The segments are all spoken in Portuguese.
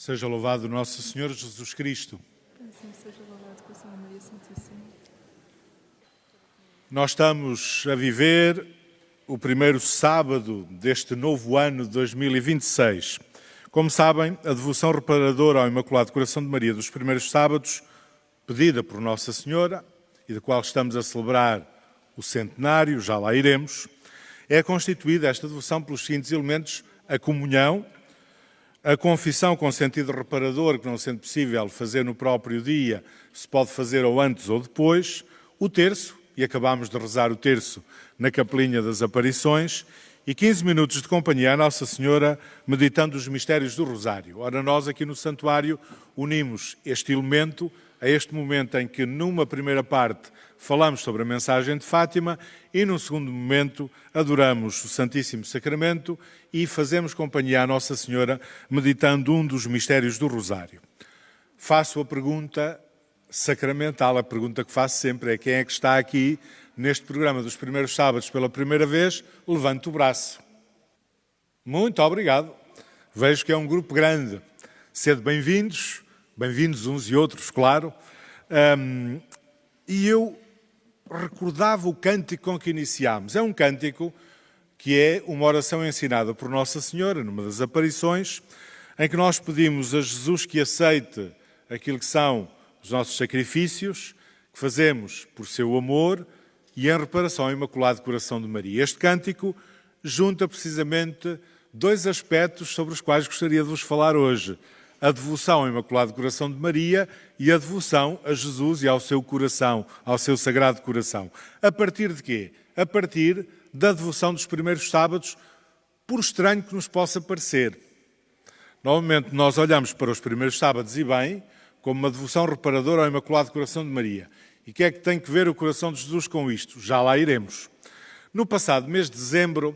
Seja louvado nosso Senhor Jesus Cristo. Assim seja louvado com a São Maria Santíssima. Nós estamos a viver o primeiro sábado deste novo ano de 2026. Como sabem, a devoção reparadora ao Imaculado Coração de Maria dos primeiros sábados, pedida por Nossa Senhora, e da qual estamos a celebrar o centenário, já lá iremos, é constituída esta devoção pelos seguintes elementos: a comunhão, a confissão com sentido reparador, que não sendo possível fazer no próprio dia, se pode fazer ou antes ou depois, o terço, e acabámos de rezar o terço na Capelinha das Aparições, e 15 minutos de companhia à Nossa Senhora, meditando os mistérios do Rosário. Ora, nós aqui no Santuário unimos este elemento a este momento em que, numa primeira parte, falamos sobre a mensagem de Fátima e, num segundo momento, adoramos o Santíssimo Sacramento e fazemos companhia à Nossa Senhora, meditando um dos mistérios do Rosário. Faço a pergunta sacramental, a pergunta que faço sempre é: quem é que está aqui neste programa dos primeiros sábados pela primeira vez? Levante o braço. Muito obrigado. Vejo que é um grupo grande. Sede bem-vindos, bem-vindos uns e outros, claro. E eu recordava o cântico com que iniciámos. É um cântico que é uma oração ensinada por Nossa Senhora, numa das aparições, em que nós pedimos a Jesus que aceite aquilo que são os nossos sacrifícios, que fazemos por seu amor e em reparação ao Imaculado Coração de Maria. Este cântico junta precisamente dois aspectos sobre os quais gostaria de vos falar hoje: a devoção ao Imaculado Coração de Maria e a devoção a Jesus e ao seu coração, ao seu Sagrado Coração. A partir de quê? A partir da devoção dos primeiros sábados, por estranho que nos possa parecer. Normalmente nós olhamos para os primeiros sábados, e bem, como uma devoção reparadora ao Imaculado Coração de Maria. E o que é que tem que ver o coração de Jesus com isto? Já lá iremos. No passado mês de dezembro,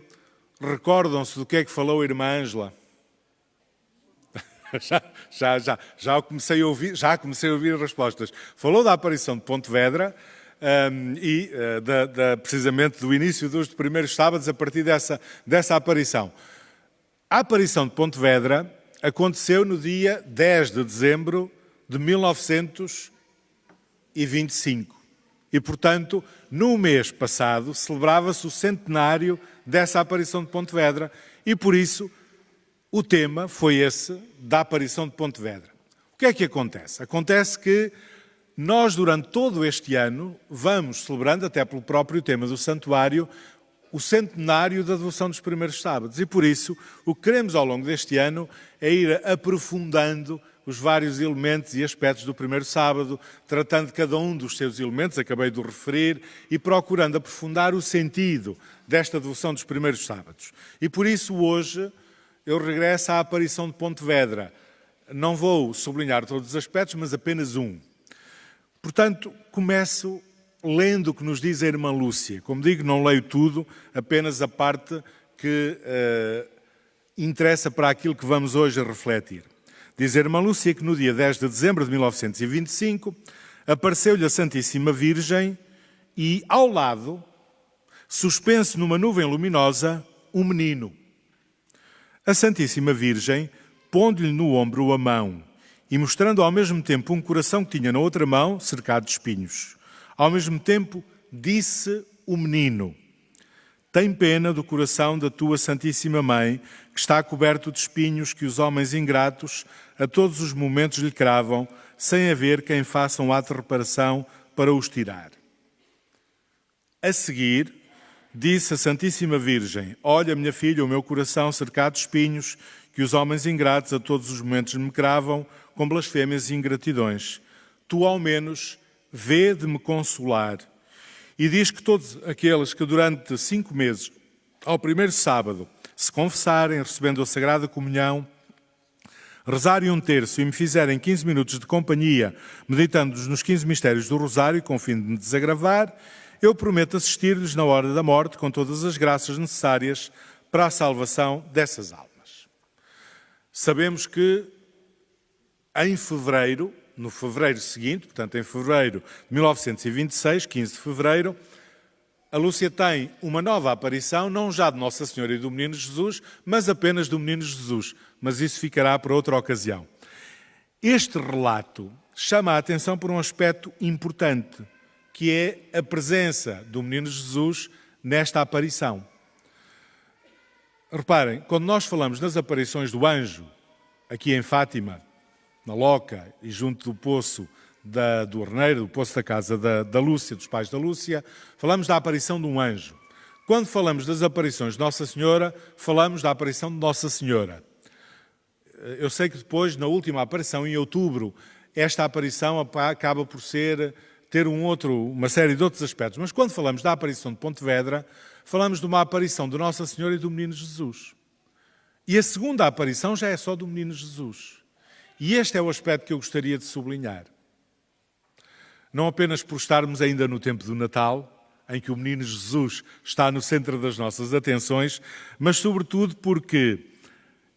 recordam-se do que é que falou a irmã Ângela? Já comecei a ouvir as respostas. Falou da aparição de Pontevedra e precisamente do início dos primeiros sábados a partir dessa aparição. A aparição de Pontevedra aconteceu no dia 10 de dezembro de 1925. E, portanto, no mês passado celebrava-se o centenário dessa aparição de Pontevedra e, por isso, o tema foi esse, da aparição de Pontevedra. O que é que acontece? Acontece que nós, durante todo este ano, vamos celebrando, até pelo próprio tema do santuário, o centenário da devoção dos primeiros sábados. E, por isso, o que queremos ao longo deste ano é ir aprofundando os vários elementos e aspectos do primeiro sábado, tratando de cada um dos seus elementos, acabei de o referir, e procurando aprofundar o sentido desta devoção dos primeiros sábados. E, por isso, hoje, eu regresso à aparição de Pontevedra. Não vou sublinhar todos os aspectos, mas apenas um. Portanto, começo lendo o que nos diz a irmã Lúcia. Como digo, não leio tudo, apenas a parte que interessa para aquilo que vamos hoje refletir. Diz a irmã Lúcia que no dia 10 de dezembro de 1925 apareceu-lhe a Santíssima Virgem e, ao lado, suspenso numa nuvem luminosa, um menino. A Santíssima Virgem, pondo-lhe no ombro a mão e mostrando ao mesmo tempo um coração que tinha na outra mão, cercado de espinhos. Ao mesmo tempo, disse o menino: tem pena do coração da tua Santíssima Mãe, que está coberto de espinhos que os homens ingratos a todos os momentos lhe cravam, sem haver quem faça um ato de reparação para os tirar. A seguir, disse a Santíssima Virgem: olha, minha filha, o meu coração cercado de espinhos que os homens ingratos a todos os momentos me cravam com blasfémias e ingratidões. Tu, ao menos, vê de me consolar. E diz que todos aqueles que durante 5 meses, ao primeiro sábado, se confessarem, recebendo a Sagrada Comunhão, rezarem um terço e me fizerem 15 minutos de companhia, meditando nos 15 mistérios do Rosário, com o fim de me desagravar, eu prometo assistir-lhes na hora da morte com todas as graças necessárias para a salvação dessas almas. Sabemos que em fevereiro, no fevereiro seguinte, portanto em fevereiro de 1926, 15 de fevereiro, a Lúcia tem uma nova aparição, não já de Nossa Senhora e do Menino Jesus, mas apenas do Menino Jesus. Mas isso ficará para outra ocasião. Este relato chama a atenção por um aspecto importante, que é a presença do menino Jesus nesta aparição. Reparem, quando nós falamos nas aparições do anjo, aqui em Fátima, na Loca e junto do poço do Arneiro, do poço da casa da Lúcia, dos pais da Lúcia, falamos da aparição de um anjo. Quando falamos das aparições de Nossa Senhora, falamos da aparição de Nossa Senhora. Eu sei que depois, na última aparição, em outubro, esta aparição acaba por ter uma série de outros aspectos. Mas quando falamos da aparição de Pontevedra, falamos de uma aparição de Nossa Senhora e do Menino Jesus. E a segunda aparição já é só do Menino Jesus. E este é o aspecto que eu gostaria de sublinhar. Não apenas por estarmos ainda no tempo do Natal, em que o Menino Jesus está no centro das nossas atenções, mas sobretudo porque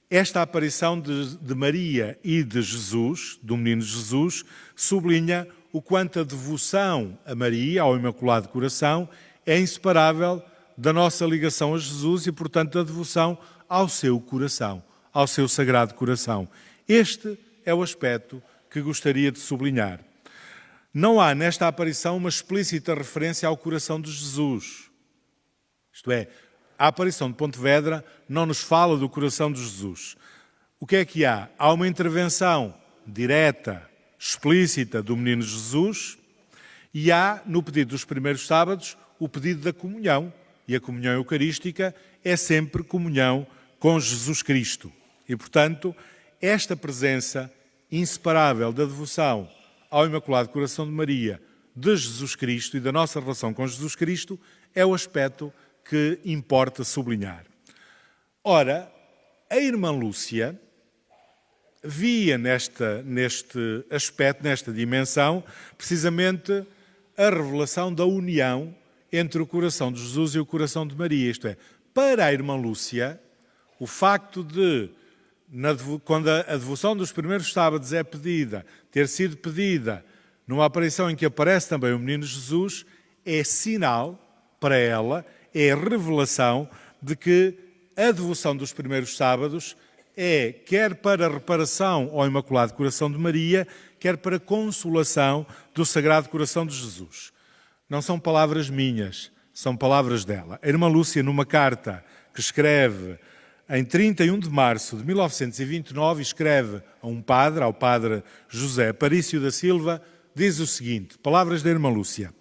esta aparição de Maria e de Jesus, do Menino Jesus, sublinha o quanto a devoção a Maria, ao Imaculado Coração, é inseparável da nossa ligação a Jesus e, portanto, da devoção ao seu coração, ao seu Sagrado Coração. Este é o aspecto que gostaria de sublinhar. Não há nesta aparição uma explícita referência ao coração de Jesus. Isto é, a aparição de Pontevedra não nos fala do coração de Jesus. O que é que há? Há uma intervenção direta, explícita do Menino Jesus e há, no pedido dos primeiros sábados, o pedido da comunhão. E a comunhão eucarística é sempre comunhão com Jesus Cristo. E, portanto, esta presença inseparável da devoção ao Imaculado Coração de Maria, de Jesus Cristo e da nossa relação com Jesus Cristo é o aspecto que importa sublinhar. Ora, a irmã Lúcia via neste aspecto, nesta dimensão, precisamente a revelação da união entre o coração de Jesus e o coração de Maria. Isto é, para a irmã Lúcia, o facto de, quando a devoção dos primeiros sábados é pedida, ter sido pedida numa aparição em que aparece também o Menino Jesus, é sinal para ela, é revelação de que a devoção dos primeiros sábados é quer para reparação ao Imaculado Coração de Maria, quer para consolação do Sagrado Coração de Jesus. Não são palavras minhas, são palavras dela. A irmã Lúcia, numa carta que escreve em 31 de março de 1929, escreve a um padre, ao padre José Parício da Silva, diz o seguinte, palavras da irmã Lúcia: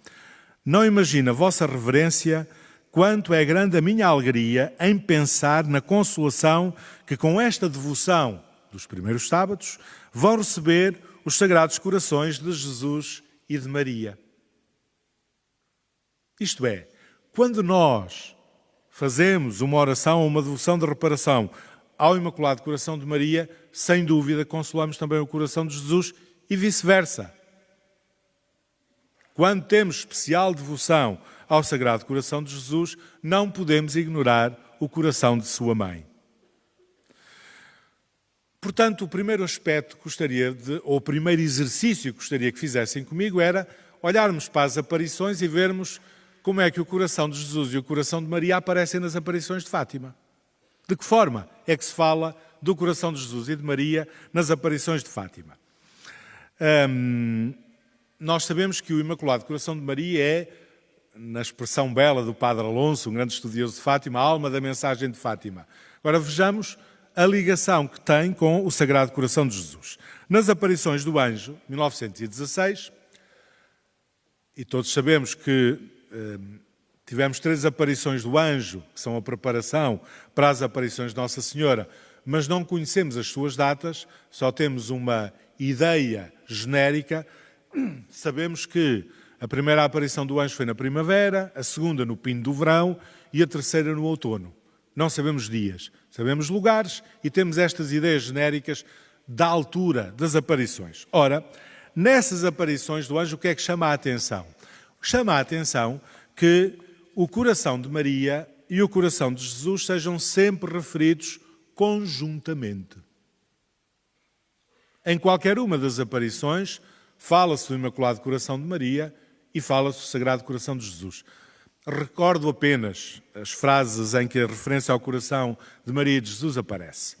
não imagina, vossa reverência, quanto é grande a minha alegria em pensar na consolação que com esta devoção dos primeiros sábados vão receber os Sagrados Corações de Jesus e de Maria. Isto é, quando nós fazemos uma oração ou uma devoção de reparação ao Imaculado Coração de Maria, sem dúvida consolamos também o coração de Jesus e vice-versa. Quando temos especial devoção ao Sagrado Coração de Jesus, não podemos ignorar o coração de sua mãe. Portanto, o primeiro aspecto que ou o primeiro exercício que gostaria que fizessem comigo era olharmos para as aparições e vermos como é que o coração de Jesus e o coração de Maria aparecem nas aparições de Fátima. De que forma é que se fala do coração de Jesus e de Maria nas aparições de Fátima? Nós sabemos que o Imaculado Coração de Maria é, na expressão bela do Padre Alonso, um grande estudioso de Fátima, a alma da mensagem de Fátima. Agora vejamos a ligação que tem com o Sagrado Coração de Jesus. Nas aparições do anjo, 1916, e todos sabemos que tivemos 3 aparições do anjo, que são a preparação para as aparições de Nossa Senhora, mas não conhecemos as suas datas, só temos uma ideia genérica. Sabemos que a primeira aparição do anjo foi na primavera, a segunda no pino do verão e a terceira no outono. Não sabemos dias, sabemos lugares e temos estas ideias genéricas da altura das aparições. Ora, nessas aparições do anjo, o que é que chama a atenção? Chama a atenção que o coração de Maria e o coração de Jesus sejam sempre referidos conjuntamente. Em qualquer uma das aparições, fala-se do Imaculado Coração de Maria e fala-se do Sagrado Coração de Jesus. Recordo apenas as frases em que a referência ao coração de Maria e de Jesus aparece.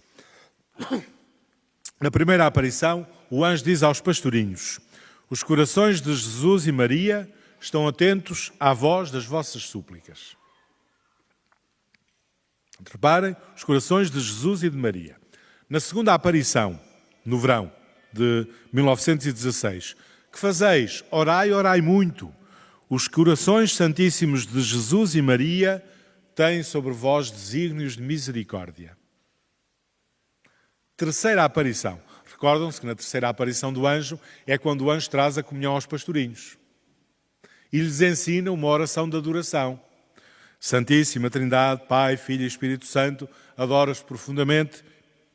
Na primeira aparição, o anjo diz aos pastorinhos: os corações de Jesus e Maria estão atentos à voz das vossas súplicas. Reparem, os corações de Jesus e de Maria. Na segunda aparição, no verão de 1916, que fazeis? Orai, orai muito. Os corações santíssimos de Jesus e Maria têm sobre vós desígnios de misericórdia. Terceira aparição. Recordam-se que na terceira aparição do anjo é quando o anjo traz a comunhão aos pastorinhos e lhes ensina uma oração de adoração. Santíssima Trindade, Pai, Filho e Espírito Santo, adoro-vos profundamente,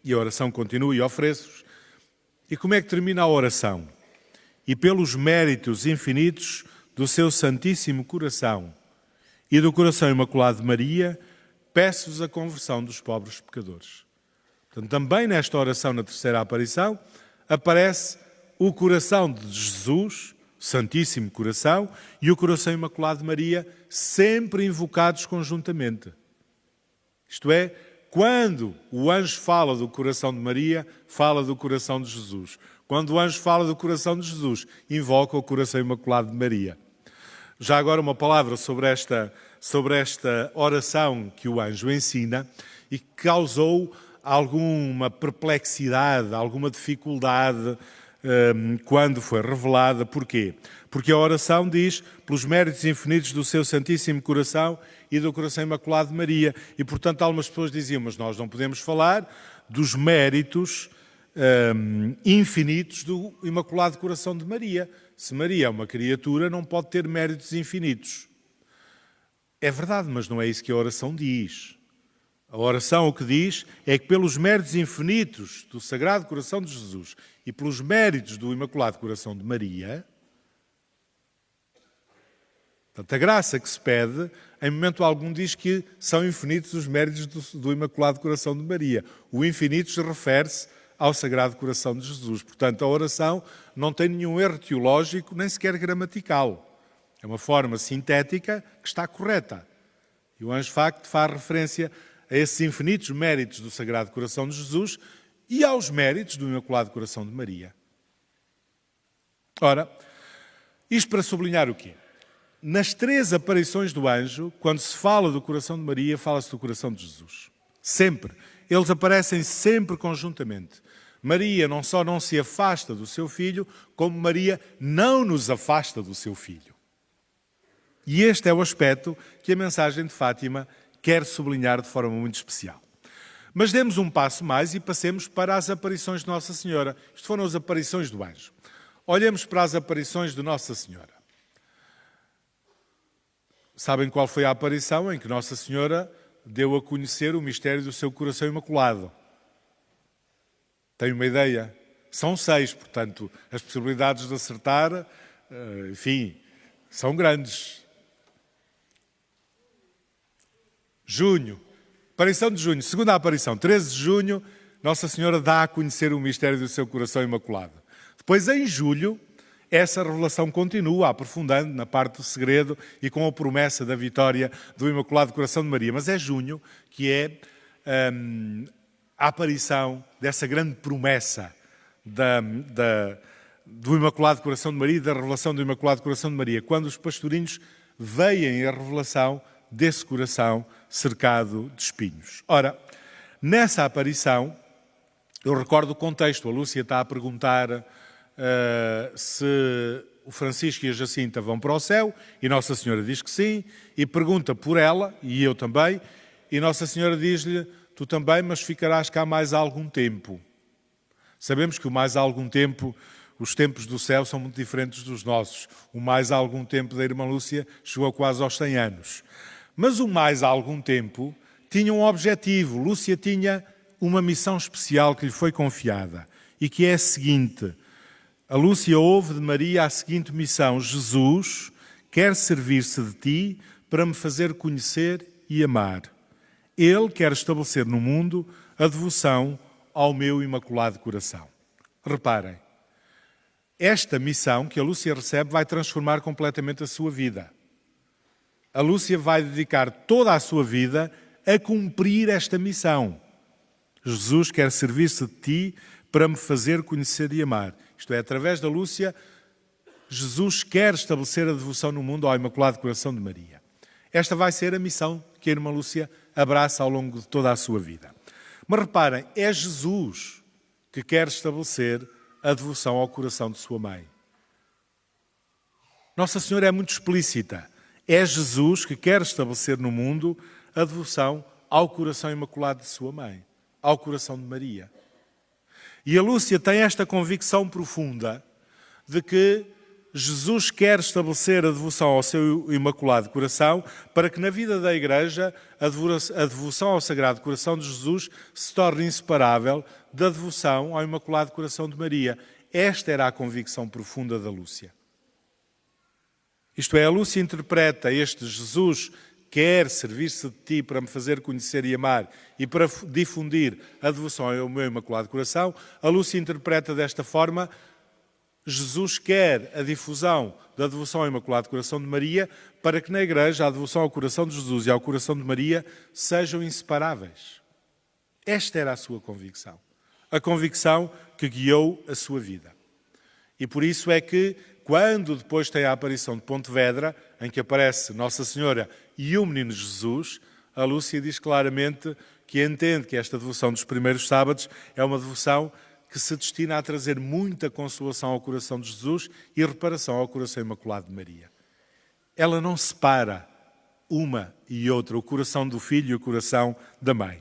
e a oração continua e ofereço-vos. E como é que termina a oração? E pelos méritos infinitos do seu Santíssimo Coração e do Coração Imaculado de Maria, peço-vos a conversão dos pobres pecadores. Portanto, também nesta oração, na terceira aparição, aparece o coração de Jesus, Santíssimo Coração, e o Coração Imaculado de Maria, sempre invocados conjuntamente. Isto é, quando o anjo fala do coração de Maria, fala do coração de Jesus. Quando o anjo fala do coração de Jesus, invoca o Coração Imaculado de Maria. Já agora uma palavra sobre esta oração que o anjo ensina e que causou alguma perplexidade, alguma dificuldade quando foi revelada. Porquê? Porque a oração diz, pelos méritos infinitos do seu Santíssimo Coração e do Coração Imaculado de Maria. E, portanto, algumas pessoas diziam, mas nós não podemos falar dos méritos infinitos do Imaculado Coração de Maria. Se Maria é uma criatura, não pode ter méritos infinitos. É verdade, mas não é isso que a oração diz. A oração o que diz é que pelos méritos infinitos do Sagrado Coração de Jesus e pelos méritos do Imaculado Coração de Maria, portanto, a graça que se pede, em momento algum diz que são infinitos os méritos do Imaculado Coração de Maria. O infinitos refere-se ao Sagrado Coração de Jesus. Portanto, a oração não tem nenhum erro teológico, nem sequer gramatical. É uma forma sintética que está correta. E o anjo facto faz referência a esses infinitos méritos do Sagrado Coração de Jesus e aos méritos do Imaculado Coração de Maria. Ora, isto para sublinhar o quê? Nas três aparições do anjo, quando se fala do coração de Maria, fala-se do coração de Jesus. Sempre. Eles aparecem sempre conjuntamente. Maria não só não se afasta do seu filho, como Maria não nos afasta do seu filho. E este é o aspecto que a mensagem de Fátima quer sublinhar de forma muito especial. Mas demos um passo mais e passemos para as aparições de Nossa Senhora. Isto foram as aparições do anjo. Olhemos para as aparições de Nossa Senhora. Sabem qual foi a aparição em que Nossa Senhora deu a conhecer o mistério do seu coração imaculado? Tem uma ideia? São 6, portanto, as possibilidades de acertar, enfim, são grandes. Junho, aparição de junho, segunda aparição, 13 de junho, Nossa Senhora dá a conhecer o mistério do seu coração imaculado. Depois, em julho, essa revelação continua, aprofundando na parte do segredo e com a promessa da vitória do Imaculado Coração de Maria. Mas é junho que é a aparição dessa grande promessa do Imaculado Coração de Maria e da revelação do Imaculado Coração de Maria, quando os pastorinhos veem a revelação desse coração cercado de espinhos. Ora, nessa aparição, eu recordo o contexto. A Lúcia está a perguntar se o Francisco e a Jacinta vão para o céu, e Nossa Senhora diz que sim, e pergunta por ela, e eu também, e Nossa Senhora diz-lhe, tu também, mas ficarás cá mais algum tempo. Sabemos que o mais algum tempo, os tempos do céu são muito diferentes dos nossos. O mais algum tempo da irmã Lúcia chegou quase aos 100 anos. Mas o mais algum tempo tinha um objetivo. Lúcia tinha uma missão especial que lhe foi confiada e que é a seguinte. A Lúcia ouve de Maria a seguinte missão. Jesus quer servir-se de ti para me fazer conhecer e amar. Ele quer estabelecer no mundo a devoção ao meu Imaculado Coração. Reparem, esta missão que a Lúcia recebe vai transformar completamente a sua vida. A Lúcia vai dedicar toda a sua vida a cumprir esta missão. Jesus quer servir-se de ti para me fazer conhecer e amar. Isto é, através da Lúcia, Jesus quer estabelecer a devoção no mundo ao Imaculado Coração de Maria. Esta vai ser a missão que a irmã Lúcia abraça ao longo de toda a sua vida. Mas reparem, é Jesus que quer estabelecer a devoção ao coração de sua mãe. Nossa Senhora é muito explícita. É Jesus que quer estabelecer no mundo a devoção ao coração imaculado de sua mãe, ao coração de Maria. E a Lúcia tem esta convicção profunda de que Jesus quer estabelecer a devoção ao seu imaculado coração para que na vida da Igreja a devoção ao Sagrado Coração de Jesus se torne inseparável da devoção ao Imaculado Coração de Maria. Esta era a convicção profunda da Lúcia. Isto é, a Lúcia interpreta este Jesus quer servir-se de ti para me fazer conhecer e amar e para difundir a devoção ao meu Imaculado Coração. A Lúcia interpreta desta forma: Jesus quer a difusão da devoção ao Imaculado Coração de Maria para que na Igreja a devoção ao coração de Jesus e ao coração de Maria sejam inseparáveis. Esta era a sua convicção. A convicção que guiou a sua vida. E por isso é que, quando depois tem a aparição de Pontevedra, em que aparece Nossa Senhora e o Menino Jesus, a Lúcia diz claramente que entende que esta devoção dos primeiros sábados é uma devoção que se destina a trazer muita consolação ao coração de Jesus e reparação ao coração imaculado de Maria. Ela não separa uma e outra, o coração do filho e o coração da mãe.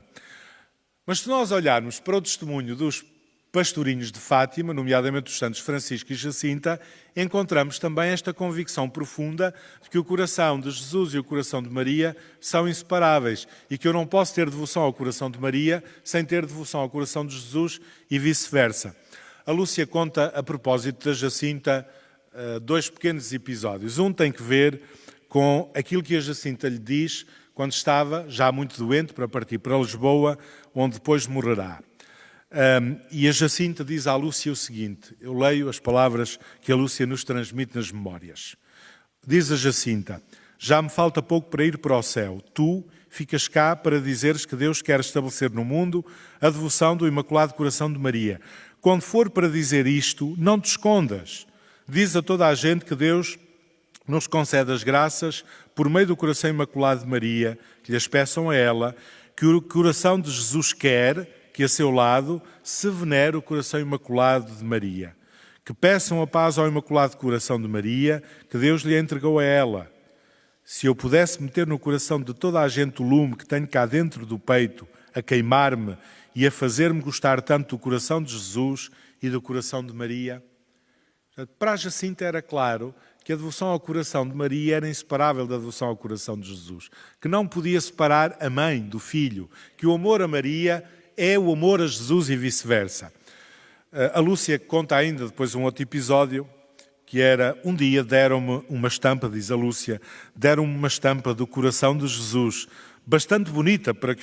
Mas se nós olharmos para o testemunho dos pastorinhos de Fátima, nomeadamente os santos Francisco e Jacinta, encontramos também esta convicção profunda de que o coração de Jesus e o coração de Maria são inseparáveis e que eu não posso ter devoção ao coração de Maria sem ter devoção ao coração de Jesus e vice-versa. A Lúcia conta, a propósito da Jacinta, dois pequenos episódios. Um tem que ver com aquilo que a Jacinta lhe diz quando estava já muito doente para partir para Lisboa, onde depois morrerá. E a Jacinta diz à Lúcia o seguinte, eu leio as palavras que a Lúcia nos transmite nas memórias. Diz a Jacinta: já me falta pouco para ir para o céu. Tu ficas cá para dizeres que Deus quer estabelecer no mundo a devoção do Imaculado Coração de Maria. Quando for para dizer isto, não te escondas. Diz a toda a gente que Deus nos concede as graças por meio do coração imaculado de Maria, que lhes peçam a ela, que o coração de Jesus quer que a seu lado se venere o coração imaculado de Maria. Que peçam a paz ao Imaculado Coração de Maria, que Deus lhe entregou a ela. Se eu pudesse meter no coração de toda a gente o lume que tenho cá dentro do peito, a queimar-me e a fazer-me gostar tanto do coração de Jesus e do coração de Maria. Para a Jacinta era claro que a devoção ao coração de Maria era inseparável da devoção ao coração de Jesus, que não podia separar a mãe do filho, que o amor a Maria é o amor a Jesus e vice-versa. A Lúcia conta ainda depois um outro episódio, que era, um dia deram-me uma estampa, diz a Lúcia, deram-me uma estampa do coração de Jesus, bastante bonita para o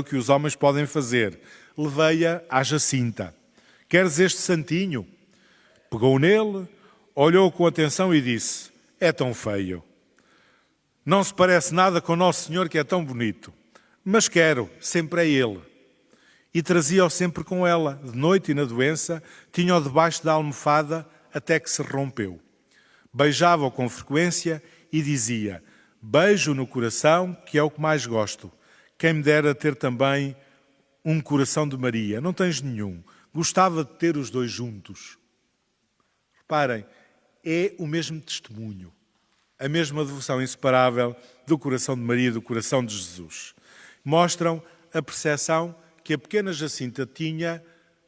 que os homens podem fazer. Levei-a à Jacinta. Queres este santinho? Pegou nele, olhou com atenção e disse: é tão feio. Não se parece nada com o Nosso Senhor, que é tão bonito. Mas quero, sempre é Ele. E trazia-o sempre com ela, de noite e na doença, tinha-o debaixo da almofada até que se rompeu. Beijava-o com frequência e dizia: beijo no coração, que é o que mais gosto. Quem me dera ter também um coração de Maria. Não tens nenhum. Gostava de ter os dois juntos. Reparem, é o mesmo testemunho, a mesma devoção inseparável do coração de Maria e do coração de Jesus. Mostram a percepção que a pequena Jacinta tinha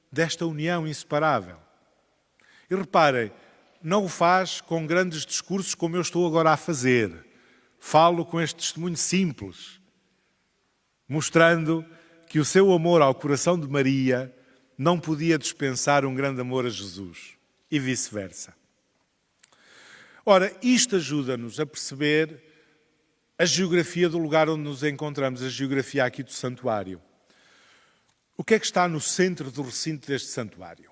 desta união inseparável. E reparem, não o faz com grandes discursos como eu estou agora a fazer. Falo com este testemunho simples, mostrando que o seu amor ao coração de Maria não podia dispensar um grande amor a Jesus e vice-versa. Ora, isto ajuda-nos a perceber a geografia do lugar onde nos encontramos, a geografia aqui do santuário. O que é que está no centro do recinto deste santuário?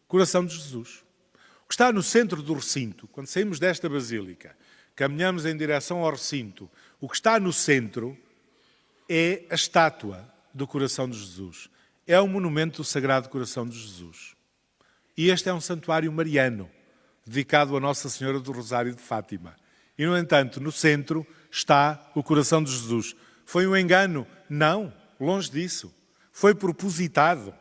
Coração de Jesus. O que está no centro do recinto, quando saímos desta basílica, caminhamos em direção ao recinto, o que está no centro é a estátua do coração de Jesus. É um monumento do Sagrado Coração de Jesus. E este é um santuário mariano, dedicado a Nossa Senhora do Rosário de Fátima. E, no entanto, no centro está o coração de Jesus. Foi um engano? Não, longe disso. Foi propositado.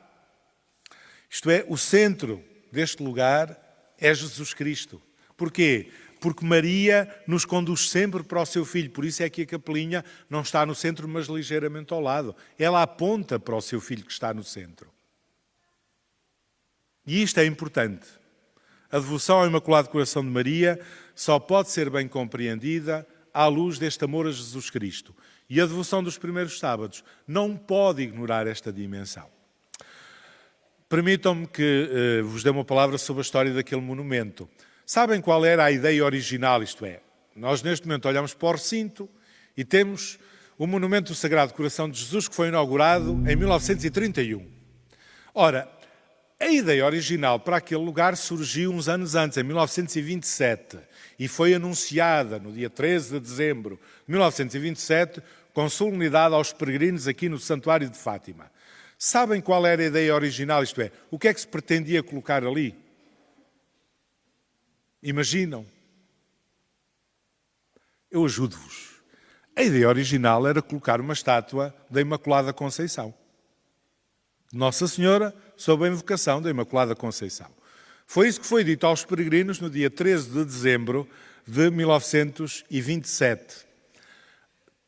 Isto é, o centro deste lugar é Jesus Cristo. Porquê? Porque Maria nos conduz sempre para o seu Filho. Por isso é que a capelinha não está no centro, mas ligeiramente ao lado. Ela aponta para o seu Filho que está no centro. E isto é importante. A devoção ao Imaculado Coração de Maria só pode ser bem compreendida à luz deste amor a Jesus Cristo. E a devoção dos primeiros sábados não pode ignorar esta dimensão. Permitam-me que vos dê uma palavra sobre a história daquele monumento. Sabem qual era a ideia original, isto é? Nós neste momento olhamos para o recinto e temos o monumento do Sagrado Coração de Jesus que foi inaugurado em 1931. Ora, a ideia original para aquele lugar surgiu uns anos antes, em 1927, e foi anunciada no dia 13 de dezembro de 1927, com solenidade aos peregrinos aqui no Santuário de Fátima. Sabem qual era a ideia original, isto é, o que é que se pretendia colocar ali? Imaginam? Eu ajudo-vos. A ideia original era colocar uma estátua da Imaculada Conceição. Nossa Senhora, sob a invocação da Imaculada Conceição. Foi isso que foi dito aos peregrinos no dia 13 de dezembro de 1927.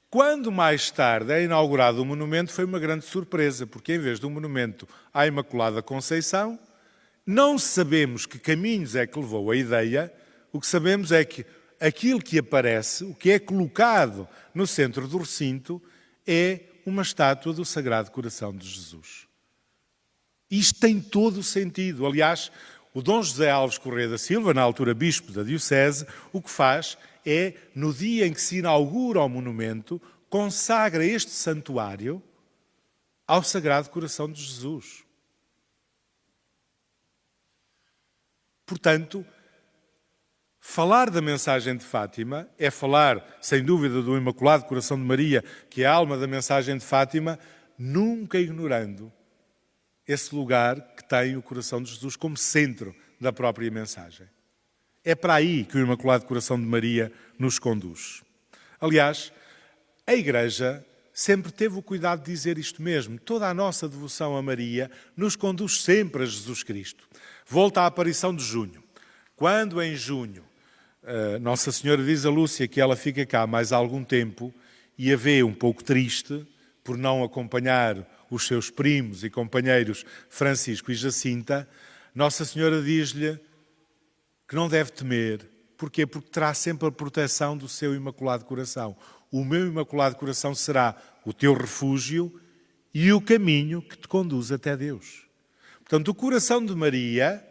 Quando mais tarde é inaugurado o monumento, foi uma grande surpresa, porque em vez de um monumento à Imaculada Conceição, não sabemos que caminhos é que levou a ideia, o que sabemos é que aquilo que aparece, o que é colocado no centro do recinto, é uma estátua do Sagrado Coração de Jesus. Isto tem todo o sentido. Aliás, o Dom José Alves Correia da Silva, na altura bispo da Diocese, o que faz é, no dia em que se inaugura o monumento, consagra este santuário ao Sagrado Coração de Jesus. Portanto, falar da mensagem de Fátima é falar, sem dúvida, do Imaculado Coração de Maria, que é a alma da mensagem de Fátima, nunca ignorando esse lugar que tem o coração de Jesus como centro da própria mensagem. É para aí que o Imaculado Coração de Maria nos conduz. Aliás, a Igreja sempre teve o cuidado de dizer isto mesmo. Toda a nossa devoção a Maria nos conduz sempre a Jesus Cristo. Volta à aparição de junho. Quando em junho Nossa Senhora diz a Lúcia que ela fica cá mais algum tempo e a vê um pouco triste por não acompanhar os seus primos e companheiros Francisco e Jacinta, Nossa Senhora diz-lhe que não deve temer. Porquê? Porque terá sempre a proteção do seu Imaculado Coração. O meu Imaculado Coração será o teu refúgio e o caminho que te conduz até Deus. Portanto, o coração de Maria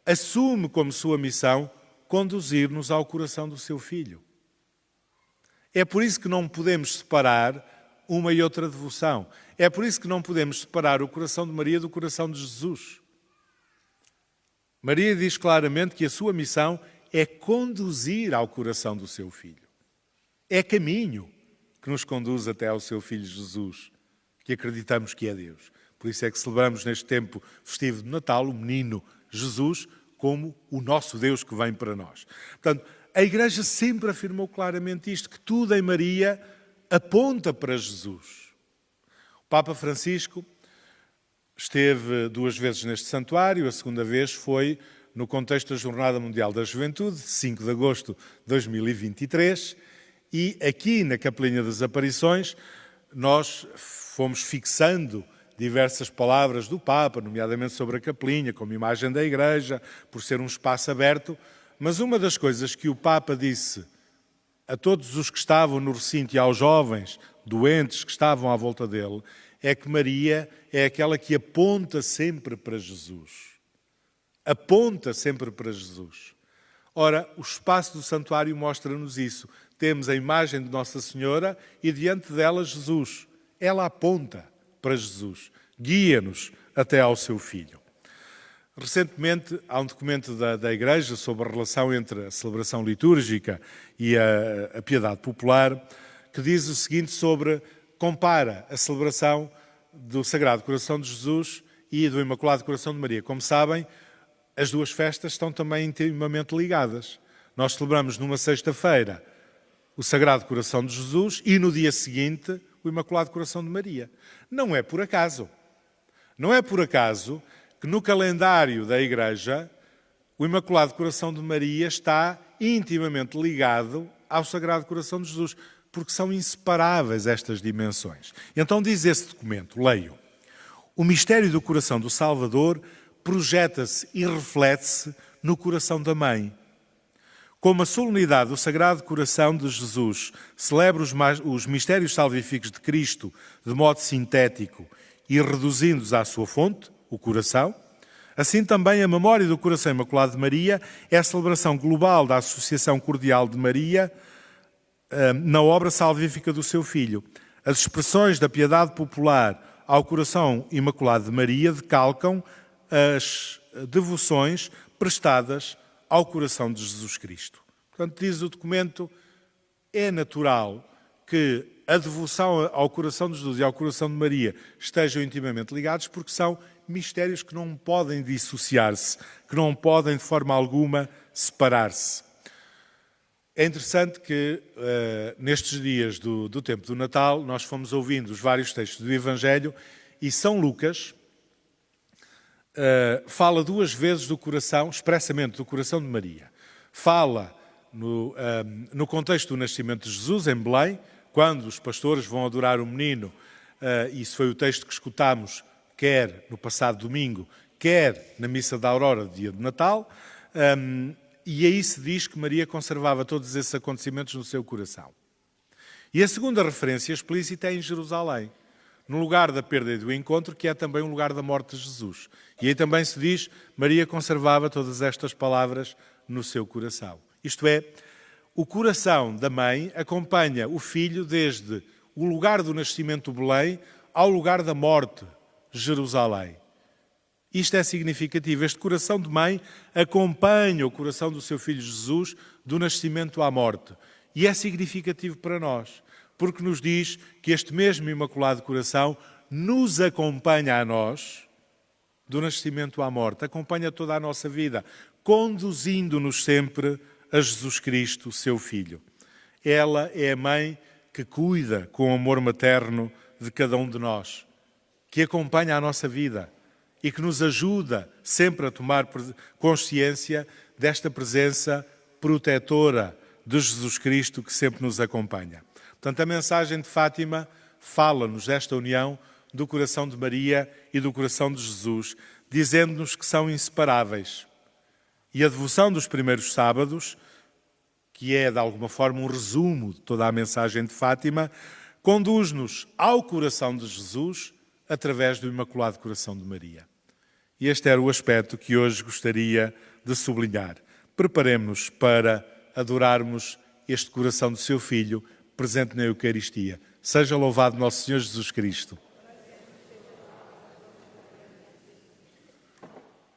assume como sua missão conduzir-nos ao coração do seu Filho. É por isso que não podemos separar uma e outra devoção. É por isso que não podemos separar o coração de Maria do coração de Jesus. Maria diz claramente que a sua missão é conduzir ao coração do seu Filho. É caminho que nos conduz até ao seu Filho Jesus, que acreditamos que é Deus. Por isso é que celebramos neste tempo festivo de Natal o menino Jesus como o nosso Deus que vem para nós. Portanto, a Igreja sempre afirmou claramente isto, que tudo em Maria aponta para Jesus. O Papa Francisco esteve 2 vezes neste santuário, a segunda vez foi no contexto da Jornada Mundial da Juventude, 5 de agosto de 2023, e aqui na Capelinha das Aparições nós fomos fixando diversas palavras do Papa, nomeadamente sobre a capelinha, como imagem da Igreja, por ser um espaço aberto, mas uma das coisas que o Papa disse a todos os que estavam no recinto e aos jovens doentes que estavam à volta dele, é que Maria é aquela que aponta sempre para Jesus. Aponta sempre para Jesus. Ora, o espaço do santuário mostra-nos isso. Temos a imagem de Nossa Senhora e diante dela Jesus. Ela aponta para Jesus, guia-nos até ao seu Filho. Recentemente, há um documento da Igreja sobre a relação entre a celebração litúrgica e a piedade popular, que diz o seguinte compara a celebração do Sagrado Coração de Jesus e do Imaculado Coração de Maria. Como sabem, as duas festas estão também intimamente ligadas. Nós celebramos numa sexta-feira o Sagrado Coração de Jesus e no dia seguinte o Imaculado Coração de Maria. Não é por acaso. Não é por acaso que no calendário da Igreja o Imaculado Coração de Maria está intimamente ligado ao Sagrado Coração de Jesus, porque são inseparáveis estas dimensões. Então diz esse documento, leio: o mistério do coração do Salvador projeta-se e reflete-se no coração da Mãe. Como a solenidade do Sagrado Coração de Jesus celebra os mistérios salvíficos de Cristo de modo sintético e reduzindo-os à sua fonte, o coração, assim também a memória do Coração Imaculado de Maria é a celebração global da Associação Cordial de Maria na obra salvífica do seu Filho. As expressões da piedade popular ao Coração Imaculado de Maria decalcam as devoções prestadas ao coração de Jesus Cristo. Portanto, diz o documento, é natural que a devoção ao coração de Jesus e ao coração de Maria estejam intimamente ligados, porque são mistérios que não podem dissociar-se, que não podem de forma alguma separar-se. É interessante que nestes dias do tempo do Natal nós fomos ouvindo os vários textos do Evangelho e São Lucas fala duas vezes do coração, expressamente do coração de Maria. Fala no contexto do nascimento de Jesus em Belém, quando os pastores vão adorar o menino, isso foi o texto que escutámos, quer no passado domingo, quer na missa da Aurora do dia de Natal, e aí se diz que Maria conservava todos esses acontecimentos no seu coração. E a segunda referência explícita é em Jerusalém, no lugar da perda e do encontro, que é também o lugar da morte de Jesus. E aí também se diz, Maria conservava todas estas palavras no seu coração. Isto é, o coração da mãe acompanha o filho desde o lugar do nascimento Belém ao lugar da morte, Jerusalém. Isto é significativo. Este coração de mãe acompanha o coração do seu filho Jesus do nascimento à morte. E é significativo para nós, porque nos diz que este mesmo Imaculado Coração nos acompanha a nós do nascimento à morte, acompanha toda a nossa vida, conduzindo-nos sempre a Jesus Cristo, seu Filho. Ela é a mãe que cuida com amor materno de cada um de nós, que acompanha a nossa vida e que nos ajuda sempre a tomar consciência desta presença protetora de Jesus Cristo que sempre nos acompanha. Portanto, a mensagem de Fátima fala-nos desta união do coração de Maria e do coração de Jesus, dizendo-nos que são inseparáveis. E a devoção dos primeiros sábados, que é de alguma forma um resumo de toda a mensagem de Fátima, conduz-nos ao coração de Jesus através do Imaculado Coração de Maria. E este era o aspecto que hoje gostaria de sublinhar. Preparemo-nos para adorarmos este coração do seu Filho, presente na Eucaristia. Seja louvado nosso Senhor Jesus Cristo.